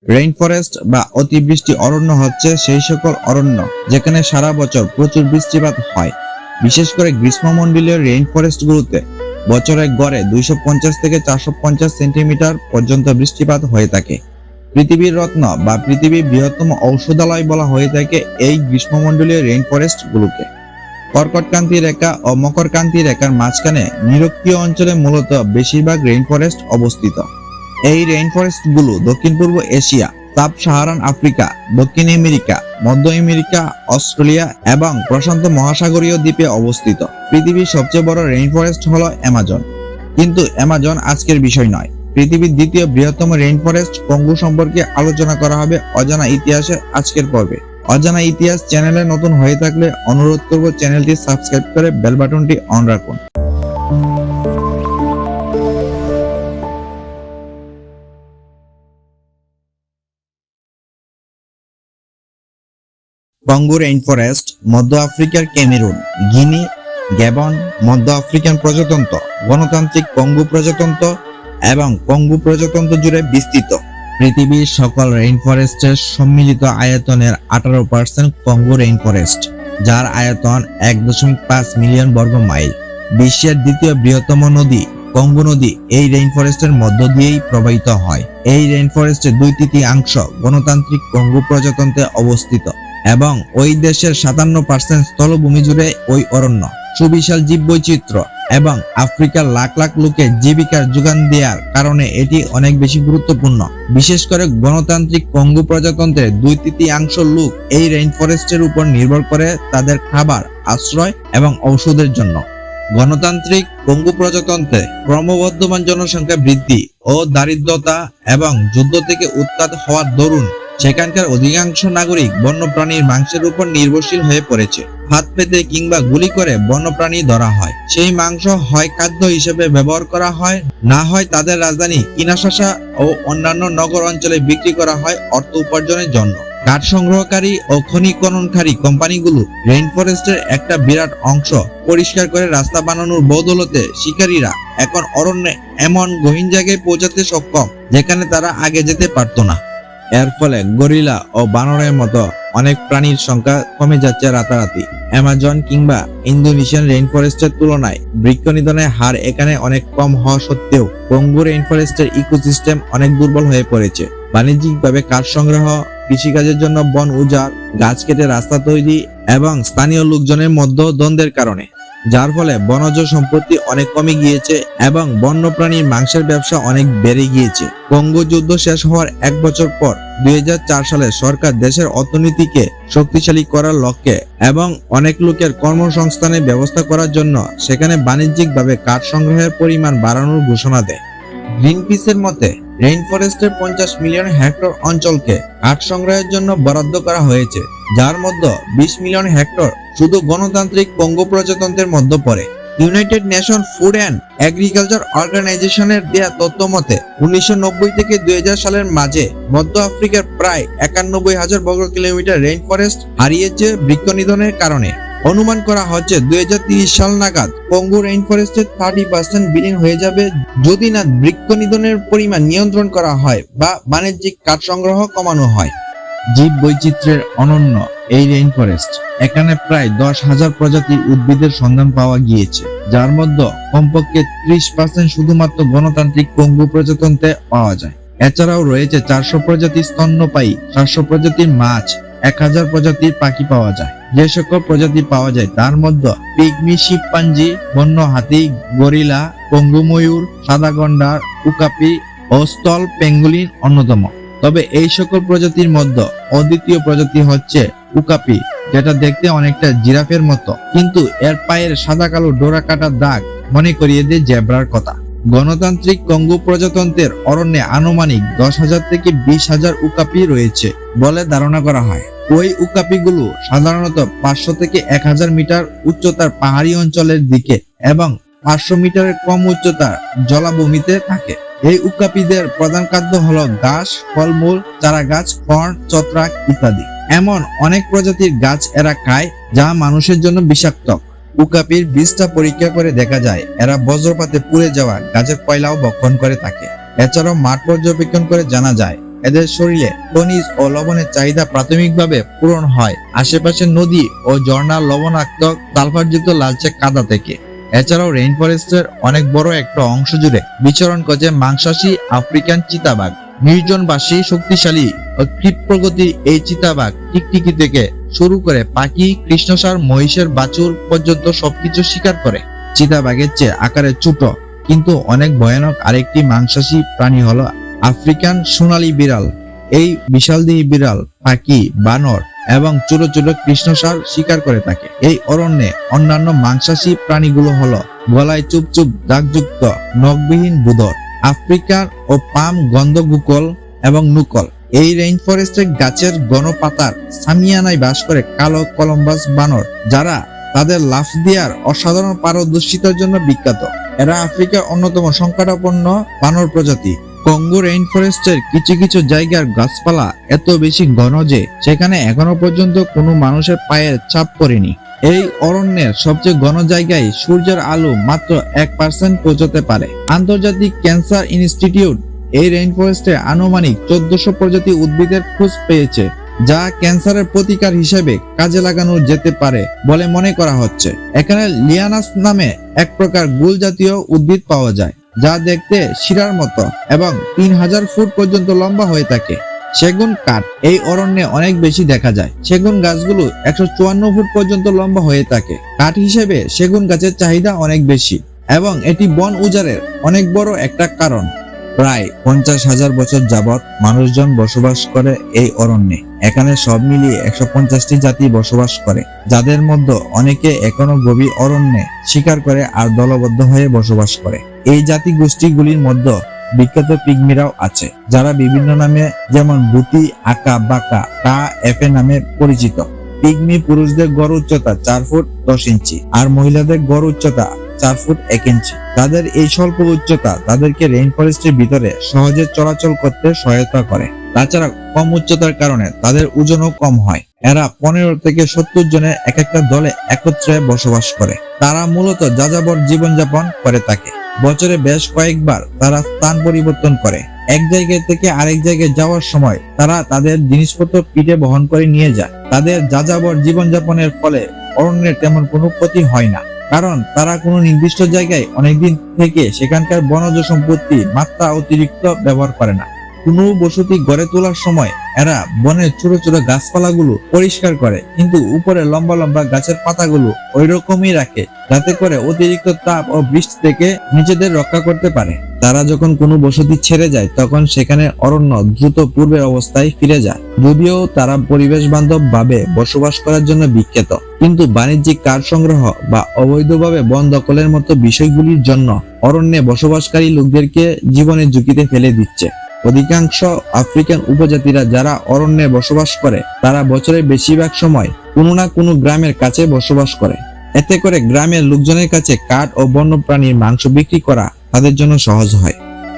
Rain forest বা অতিবৃষ্টি অরণ্য হচ্ছে সেই সকল অরণ্য যেখানে সারা বছর প্রচুর বৃষ্টিপাত হয়। বিশেষ করে গ্রীষ্মমণ্ডলীয় রেইন ফরেস্টগুলোতে বছরে গড়ে 250 থেকে 450 সেন্টিমিটার পর্যন্ত বৃষ্টিপাত হয়ে থাকে। পৃথিবীর রত্ন বা পৃথিবীর বৃহত্তম ঔষধালয় বলা হয়ে থাকে এই গ্রীষ্মমণ্ডলীয় রেইন ফরেস্টগুলোকে। কর্কটক্রান্তি রেখা ও মকরক্রান্তি রেখার মাঝখানে নিরক্ষীয় অঞ্চলে মূলত বেশিরভাগ রেইন ফরেস্ট অবস্থিত। এই রেইন ফরেস্টগুলো দক্ষিণ পূর্ব এশিয়া, সাব সাহারান আফ্রিকা, দক্ষিণ আমেরিকা, মধ্য আমেরিকা, অস্ট্রেলিয়া এবং প্রশান্ত মহাসাগরীয় দ্বীপে অবস্থিত। পৃথিবীর সবচেয়ে বড় রেইন ফরেস্ট হলো অ্যামাজন, কিন্তু অ্যামাজন আজকের বিষয় নয়। পৃথিবীর দ্বিতীয় বৃহত্তম রেইন ফরেস্ট কঙ্গো সম্পর্কে আলোচনা করা হবে অজানা ইতিহাসে আজকের পর্বে। অজানা ইতিহাস চ্যানেলে নতুন হয়ে থাকলে অনুরোধ করব চ্যানেলটি সাবস্ক্রাইব করে বেল বাটনটি অন রাখুন। কঙ্গো রেইন ফরেস্ট মধ্য আফ্রিকার ক্যামেরুন, গিনি, গ্যাবন, মধ্য আফ্রিকান প্রজাতন্ত্র, গণতান্ত্রিক কঙ্গো প্রজাতন্ত্র এবং কঙ্গো প্রজাতন্ত্র জুড়ে বিস্তৃত। পৃথিবীর সকল রেইন ফরেস্টের সম্মিলিত আয়তনের 18% কঙ্গো রেইন ফরেস্ট, যার আয়তন 1.5 মিলিয়ন বর্গ মাইল। বিশ্বের দ্বিতীয় বৃহত্তম নদী কঙ্গো নদী এই রেইন ফরেস্টের মধ্য দিয়েই প্রবাহিত হয়। এই রেইন ফরেস্টের 2/3 গণতান্ত্রিক কঙ্গো প্রজাতন্ত্রে অবস্থিত এবং ওই দেশের 57% স্থলভূমি জুড়ে ওই অরণ্য। সুবিশাল জীববৈচিত্র্য এবং আফ্রিকার লাখ লাখ লোকের জীবিকার যোগান দেওয়ার কারণে এটি অনেক বেশি গুরুত্বপূর্ণ। বিশেষ করে গণতান্ত্রিক কঙ্গো প্রজাতন্ত্রের 2/3 লোক এই রেইন ফরেস্টের উপর নির্ভর করে তাদের খাবার, আশ্রয় এবং ঔষধের জন্য। গণতান্ত্রিক কঙ্গো প্রজাতন্ত্রে ক্রমবর্ধমান জনসংখ্যা বৃদ্ধি ও দারিদ্রতা এবং যুদ্ধ থেকে উৎখাত হওয়ার দরুন সেখানকার অধিকাংশ নাগরিক বন্যপ্রাণীর মাংসের উপর নির্ভরশীল হয়ে পড়েছে। হাত পেতে কিংবা গুলি করে বন্যপ্রাণী ধরা হয়। সেই মাংস হয় খাদ্য হিসেবে ব্যবহার করা হয়, না হয় তাদের রাজধানী কিনাশাসা ও অন্যান্য নগর অঞ্চলে বিক্রি করা হয় অর্থ উপার্জনের জন্য। কাঠ সংগ্রহকারী ও খনি খননকারী কোম্পানিগুলো রেইন ফরেস্টের একটা বিরাট অংশ পরিষ্কার করে রাস্তা বানানোর বদৌলতে শিকারীরা এখন অরণ্যে এমন গহীন জায়গায় পৌঁছাতে সক্ষম যেখানে তারা আগে যেতে পারত না। এর ফলে গরিলা ও বানরের মতো অনেক প্রাণীর সংখ্যা কমে যাচ্ছে রাতারাতি। অ্যামাজন কিংবা ইন্দোনেশিয়ান রেইন ফরেস্টের তুলনায় বৃক্ষ নিধনের হার এখানে অনেক কম হওয়া সত্ত্বেও কঙ্গো রেইন ফরেস্টের ইকোসিস্টেম অনেক দুর্বল হয়ে পড়েছে। বাণিজ্যিকভাবে কাঠ সংগ্রহ, কৃষিকাজের জন্য বন উজাড়, গাছ কেটে রাস্তা তৈরি এবং স্থানীয় লোকজনের মধ্যে দ্বন্দ্বের কারণে, যার ফলে বনজ সম্পত্তি অনেক কমে গিয়েছে এবং বন্যপ্রাণীর মাংসের ব্যবসা অনেক বেড়ে গিয়েছে। কঙ্গো যুদ্ধ শেষ হওয়ার 1 বছর পর 2004 সালে সরকার দেশের অর্থনীতিকে শক্তিশালী করার লক্ষ্যে এবং অনেক লোকের কর্মসংস্থানের ব্যবস্থা করার জন্য সেখানে বাণিজ্যিকভাবে কাঠ সংগ্রহের পরিমাণ বাড়ানোর ঘোষণা দেয়। গ্রিনপিসের মতে রেইন ফরেস্টের 50 মিলিয়ন হেক্টর অঞ্চলকে কাঠ সংগ্রহের জন্য বরাদ্দ করা হয়েছে, যার মধ্যে 20 মিলিয়ন হেক্টর শুধু গণতান্ত্রিক কঙ্গো প্রজাতন্ত্রের মধ্যে পড়ে। United nation food and agriculture অর্গানাইজেশনের দেয়া তথ্য মতে 1990 থেকে 2000 সালের মাঝে মধ্য আফ্রিকার প্রায় 91,000 বর্গ কিলোমিটার রেইন ফরেস্ট হারিয়েছে বৃক্ষ নিধনের কারণে। অনুমান করা হচ্ছে 2030 সাল নাগাদ কঙ্গো রেইন ফরেস্টের 30% বিলীন হয়ে যাবে যদি না বৃক্ষ নিধনের পরিমাণ নিয়ন্ত্রণ করা হয় বা বাণিজ্যিক কাঠ সংগ্রহ কমানো হয়। জীব বৈচিত্র্যের অনন্য এই রেইন ফরেস্ট, এখানে প্রায় 10,000 প্রজাতির উদ্ভিদের সন্ধান পাওয়া গিয়েছে, যার মধ্যে কমপক্ষে 30% শুধুমাত্র গণতান্ত্রিক কঙ্গো প্রজাতন্ত্রে পাওয়া যায়। এছাড়াও রয়েছে 400 প্রজাতির স্তন্যপায়ী, 700 প্রজাতির মাছ, 1000 প্রজাতির পাখি পাওয়া যায়। যে সকল প্রজাতি পাওয়া যায় তার মধ্যে পিগমি শিম্পাঞ্জি, বন্য হাতি, গরিলা, কঙ্গো ময়ূর, সাদা গন্ডার, উকাপি ও স্থল পেঙ্গুলিন অন্যতম। তবে এই সকল প্রজাতির মধ্যে অদ্বিতীয় প্রজাতি হচ্ছে উকাপি, যেটা দেখতে অনেকটা জিরাফের মতো, কিন্তু এর পায়ের সাদা কালো ডোরা কাটা দাগ মনে করিয়ে দেয় জেব্রার কথা। গণতান্ত্রিক কঙ্গো প্রজাতন্ত্রের অরণ্যে আনুমানিক 10,000 থেকে 20,000 উকাপি রয়েছে বলে ধারণা করা হয়। ওই উকাপিগুলো সাধারণত 500 থেকে 1000 মিটার উচ্চতার পাহাড়ি অঞ্চলের দিকে এবং 500 মিটারের কম উচ্চতার জলাভূমিতে থাকে। এই উকাপিদের প্রধান খাদ্য হলো ঘাস, ফলমূল, চারা গাছ, ফর্ন, ছত্রাক ইত্যাদি। এমন অনেক প্রজাতির গাছ এরা খায় যা মানুষের জন্য বিষাক্ত। উকাপির বীজটা পরীক্ষা করে দেখা যায় এরা বজ্রপাতে পুড়ে যাওয়া গাছের কয়লাও ভক্ষণ করে থাকে। এছাড়াও মাঠ পর্যবেক্ষণ করে জানা যায় এদের শরীরে খনিজ ও লবণের চাহিদা প্রাথমিকভাবে পূরণ হয় আশেপাশের নদী ও ঝর্ণার লবণাক্ত সালফারযুক্ত লালচে কাদা থেকে। এছাড়াও রেইন ফরেস্টের অনেক বড় একটা অংশ জুড়ে বিচরণ করছে মাংসাশী আফ্রিকান চিতাবাঘ। নির্জনবাসী, শক্তিশালী ও কৃত প্রগতির এই চিতাবাঘ টিকটিকি থেকে শুরু করে পাখি, কৃষ্ণসার, মহিষের বাছুর পর্যন্ত সবকিছু শিকার করে। চিতাবাঘের চেয়ে আকারে ছোট কিন্তু অনেক ভয়ানক আরেকটি মাংসাশী প্রাণী হলো আফ্রিকান সোনালী বিড়াল। এই বিশালদেহী বিড়াল পাখি, বানর এবং ছোট ছোট কৃষ্ণসার শিকার করে থাকে। এই অরণ্যে অন্যান্য মাংসাশী প্রাণীগুলো হলো গলায় চুপচুপ দাগযুক্ত নখবিহীন বুদর, আফ্রিকান ও পাম গন্ধগুকল এবং নুকল। এই রেইন ফরেস্টের গাছের ঘন পাতার সামিয়ানায় বাস করে কালো কলম্বাস বানর, যারা তাদের লাফ দেওয়ার অসাধারণ পারদর্শিতার জন্য বিখ্যাত। এরা আফ্রিকার অন্যতম সংকটাপন্ন বানর প্রজাতি। কঙ্গো রেইন ফরেস্টের কিছু কিছু জায়গার গাছপালা এত বেশি ঘন যে সেখানে এখনো পর্যন্ত কোনো মানুষের পায়ের ছাপ পড়েনি। এই অরণ্যের সবচেয়ে ঘন জায়গায় সূর্যের আলো মাত্র 1% পৌঁছতে পারে। আন্তর্জাতিক ক্যান্সার ইনস্টিটিউট এই রেইন ফরেস্টে আনুমানিক 1400 প্রজাতি উদ্ভিদের খোঁজ পেয়েছে, যা ক্যান্সারের প্রতিকার হিসেবে কাজে লাগানো যেতে পারে বলে মনে করা হচ্ছে। এখানে লিয়ানাস নামে এক প্রকার গুল জাতীয় উদ্ভিদ পাওয়া যায়, যা দেখতে শিরার মতো এবং 3000 ফুট পর্যন্ত লম্বা হয়ে থাকে। সেগুন কাঠ এই অরণ্যে অনেক বেশি দেখা যায়। সেগুন গাছগুলো 154 ফুট পর্যন্ত লম্বা হয়ে থাকে। কাঠ হিসেবে সেগুন গাছের চাহিদা অনেক বেশি এবং এটি বন উজাড়ের অনেক বড় একটা কারণ। প্রায় 50,000 বছর যাবৎ মানুষজন বসবাস করে এই অরণ্যে। এখানে সব মিলিয়ে 150টি জাতি বসবাস করে, যাদের মধ্যে অনেকে এখনো গভীর অরণ্যে শিকার করে আর দলবদ্ধ হয়ে বসবাস করে। এই জাতি গোষ্ঠীগুলির মধ্যে বিখ্যাত পিগমিরাও আছে, যারা বিভিন্ন নামে যেমন বুতি, আকা, বাকা, টা, এফে নামে পরিচিত। পিগমি পুরুষদের গড় উচ্চতা 4 ফুট 10 ইঞ্চি আর মহিলাদের গড় উচ্চতা 4 ফুট 1 ইঞ্চি। তাদের এই স্বল্প উচ্চতা তাদেরকে রেইন ফরেস্টের ভিতরে সহজে চলাচল করতে সহায়তা করে। তাছাড়া কম উচ্চতার কারণে তাদের ওজনও কম হয়। এরা 15 থেকে 70 জনের এক একটা দলে একত্রে বসবাস করে। তারা মূলত যাযাবর জীবনযাপন করে থাকে। বছরে বেশ কয়েকবার তারা স্থান পরিবর্তন করে। এক জায়গা থেকে আরেক জায়গায় যাওয়ার সময় তারা তাদের জিনিসপত্র পিঠে বহন করে নিয়ে যায়। তাদের যাযাবর জীবনযাপনের ফলে অরণ্যের তেমন কোনো ক্ষতি হয় না, কারণ তারা কোনো নির্দিষ্ট জায়গায় অনেকদিন থেকে সেখানকার বনজ সম্পত্তি মাত্রা অতিরিক্ত ব্যবহার করে না। কোনো বসতি গড়ে তোলার সময় এরা বনের ছোট ছোট গাছপালাগুলো পরিষ্কার করে, কিন্তু উপরে লম্বা লম্বা গাছের পাতাগুলো ওই রকমই রাখে, যাতে করে অতিরিক্ত তাপ ও বৃষ্টি থেকে নিজেদের রক্ষা করতে পারে। তারা যখন কোনো বসতি ছেড়ে যায় তখন সেখানে অরণ্য দ্রুত পূর্বের অবস্থায় ফিরে যায়। যদিও তারা পরিবেশ বান্ধব ভাবে বসবাস করার জন্য বিখ্যাত, কিন্তু বাণিজ্যিক কাঠ সংগ্রহ বা অবৈধভাবে বন দখলের মতো বিষয়গুলির জন্য অরণ্যে বসবাসকারী লোকদেরকে জীবনের ঝুঁকিতে ফেলে দিচ্ছে। অধিকাংশ আফ্রিকান উপজাতিরা যারা অরণ্যে বসবাস করে তারা বছরের বেশিরভাগ সময় কোনো না কোনো গ্রামের কাছে বসবাস করে। এতে করে গ্রামের লোকজনের কাছে কাঠ ও বন্যপ্রাণীর মাংস বিক্রি করা তাদের জন্য সহজ হয়।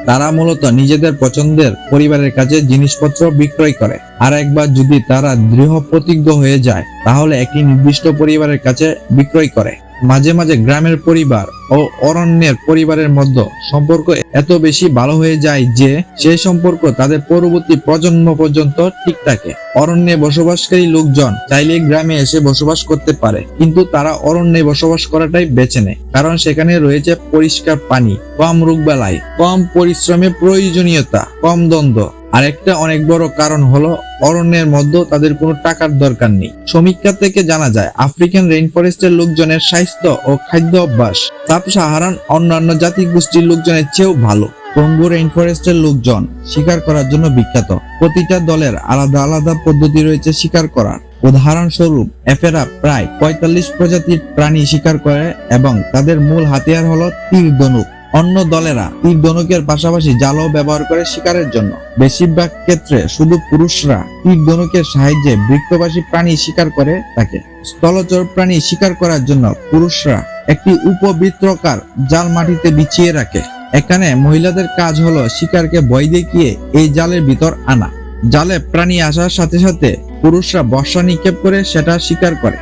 তারা মূলত নিজেদের পছন্দের পরিবারের কাছে জিনিসপত্র বিক্রয় করে, আর একবার যদি তারা দৃঢ় প্রতিজ্ঞ হয়ে যায় তাহলে একটি নির্দিষ্ট পরিবারের কাছে বিক্রয় করে। মাঝে মাঝে গ্রামের পরিবার ও অরণ্যের পরিবারের মধ্যে সম্পর্ক এত বেশি ভালো হয়ে যায় যে সেই সম্পর্ক তাদের পরবর্তী প্রজন্ম পর্যন্ত ঠিক থাকে। অরণ্যে বসবাসকারী লোকজন চাইলে গ্রামে এসে বসবাস করতে পারে, কিন্তু তারা অরণ্যে বসবাস করাটাই বেছে নেয়, কারণ সেখানে রয়েছে পরিষ্কার পানি, কম রোগবালাই, কম পরিশ্রমের প্রয়োজনীয়তা, কম দ্বন্দ্ব। আরেকটা অনেক বড় কারণ হলো অরণ্যের মধ্যে তাদের কোনো টাকার দরকার নেই। সমীক্ষা থেকে জানা যায় আফ্রিকান রেইন ফরেস্টের লোকজনের স্বাস্থ্য ও খাদ্য অভ্যাস সাব সাহারান অন্যান্য জাতি গোষ্ঠীর লোকজনের চেয়েও ভালো। কঙ্গো রেইন ফরেস্টের লোকজন শিকার করার জন্য বিখ্যাত। প্রতিটা দলের আলাদা আলাদা পদ্ধতি রয়েছে শিকার করার। উদাহরণস্বরূপ এফেরা প্রায় 45 প্রজাতির প্রাণী শিকার করে এবং তাদের মূল হাতিয়ার হলো তীর ধনুক। অন্য দলেরা তীর ধনুকের পাশাপাশি জালও ব্যবহার করে শিকারের জন্য। বেশিরভাগ ক্ষেত্রে শুধু পুরুষরা তীর ধনুকের সাহায্যে বৃক্ষবাসী প্রাণী শিকার করে থাকে। স্থলচর প্রাণী শিকার করার জন্য পুরুষরা একটি উপবৃত্তাকার জাল মাটিতে বিছিয়ে রাখে। এখানে মহিলাদের কাজ হলো শিকারকে ভয় দেখিয়ে এই জালের ভিতর আনা। জালে প্রাণী আসার সাথে সাথে পুরুষরা বর্ষা নিক্ষেপ করে সেটা শিকার করে।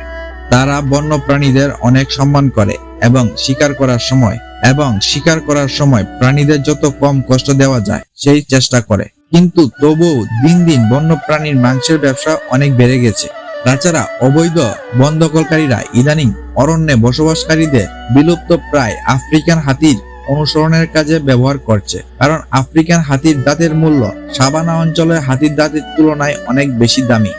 তারা বন্য প্রাণীদের অনেক সম্মান করে এবং শিকার করার সময় প্রাণীদের যত কম কষ্ট দেওয়া যায় সেই চেষ্টা করে। কিন্তু তবুও দিন দিন বন্যপ্রাণীর মাংসের ব্যবসা অনেক বেড়ে গেছে। তাছাড়া অবৈধ বন দখলকারীরা ইদানিং অরণ্যে বসবাসকারীদের বিলুপ্ত প্রায় আফ্রিকান হাতির অনুসরণের কাজে ব্যবহার করছে। কারণ আফ্রিকান হাতির দাঁতের মূল্য সাভানা অঞ্চলের হাতির দাঁতের তুলনায় অনেক বেশি দামি।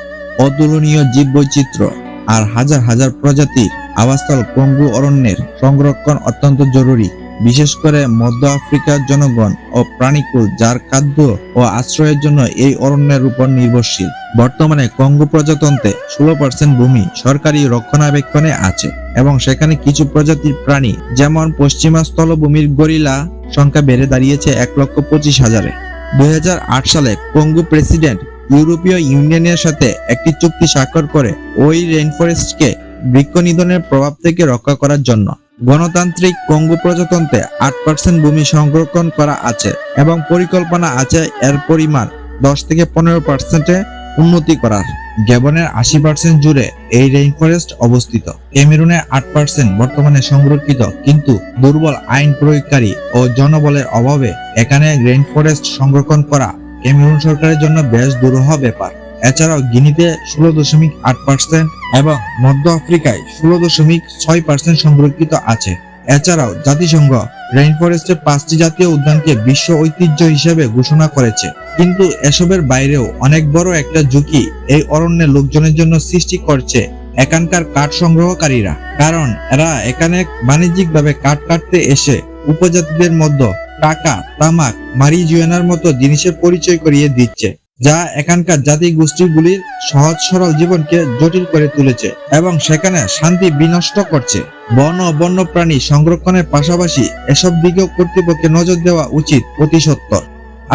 অতুলনীয় জীববৈচিত্র্য আর হাজার হাজার প্রজাতির আবাসস্থল কঙ্গু অরণ্যের সংরক্ষণ অত্যন্ত জরুরি, বিশেষ করে মধ্য আফ্রিকার জনগণ ও প্রাণীকুল যার খাদ্য ও আশ্রয়ের জন্য এই অরণ্যের উপর নির্ভরশীল। বর্তমানে কঙ্গু প্রজাতন্ত্রে 16% ভূমি সরকারি রক্ষণাবেক্ষণে আছে এবং সেখানে কিছু প্রজাতির প্রাণী যেমন পশ্চিমা স্থলভূমির গরিলা সংখ্যা বেড়ে দাঁড়িয়েছে 1,25,000-এ। 2008 সালে কঙ্গু প্রেসিডেন্ট ইউরোপীয় ইউনিয়নের সাথে একটি চুক্তি স্বাক্ষর করে ওই রেইনফরেস্টকে বৃক্ষ নিধনের প্রভাব থেকে রক্ষা করার জন্য। গণতান্ত্রিক কঙ্গু প্রজাতন্ত্রে 8% ভূমি সংরক্ষণ করা আছে এবং পরিকল্পনা আছে এর পরিমাণ 10 থেকে 15%-এ উন্নতি করার। গ্যাবনের 80% জুড়ে এই রেইনফরেস্ট অবস্থিত। ক্যামেরুনে 8% বর্তমানে সংরক্ষিত, কিন্তু দুর্বল আইন প্রয়োগকারী ও জনবলের অভাবে এখানে রেইনফরেস্ট সংরক্ষণ করা ক্যামেরুন সরকারের জন্য বেশ দুরূহ ব্যাপার। এছাড়াও গিনিতে 16.8% এবং মধ্য আফ্রিকায় 16.6% সংরক্ষিত আছে। এছাড়াও জাতিসংঘ রেইনফরেস্টের 5টি জাতীয় উদ্যানকে বিশ্ব ঐতিহ্য হিসেবে ঘোষণা করেছে। কিন্তু এসবের বাইরেও অনেক বড় একটা ঝুঁকি এই অরণ্যের লোকজনের জন্য সৃষ্টি করছে এখানকার কাঠ সংগ্রহকারীরা। কারণ এরা এখানে বাণিজ্যিকভাবে কাঠ কাটতে এসে উপজাতিদের মধ্যে টাকা, তামাক, মারিজুয়ানার মতো জিনিসের পরিচয় করিয়ে দিচ্ছে, যা এখানকার জাতি গোষ্ঠীগুলির সহজ সরল জীবনকে জটিল করে তুলেছে এবং সেখানে শান্তি বিনষ্ট করছে। বন ও বন্যপ্রাণী সংরক্ষণের পাশাপাশি এসব দিকেও কর্তৃপক্ষের নজর দেওয়া উচিত অতি সত্বর।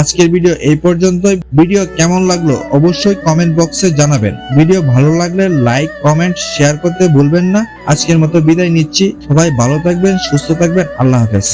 আজকের ভিডিও এই পর্যন্তই। ভিডিও কেমন লাগলো অবশ্যই কমেন্ট বক্সে জানাবেন। ভিডিও ভালো লাগলে লাইক, কমেন্ট, শেয়ার করতে ভুলবেন না। আজকের মতো বিদায় নিচ্ছি। সবাই ভালো থাকবেন, সুস্থ থাকবেন। আল্লাহ হাফেজ।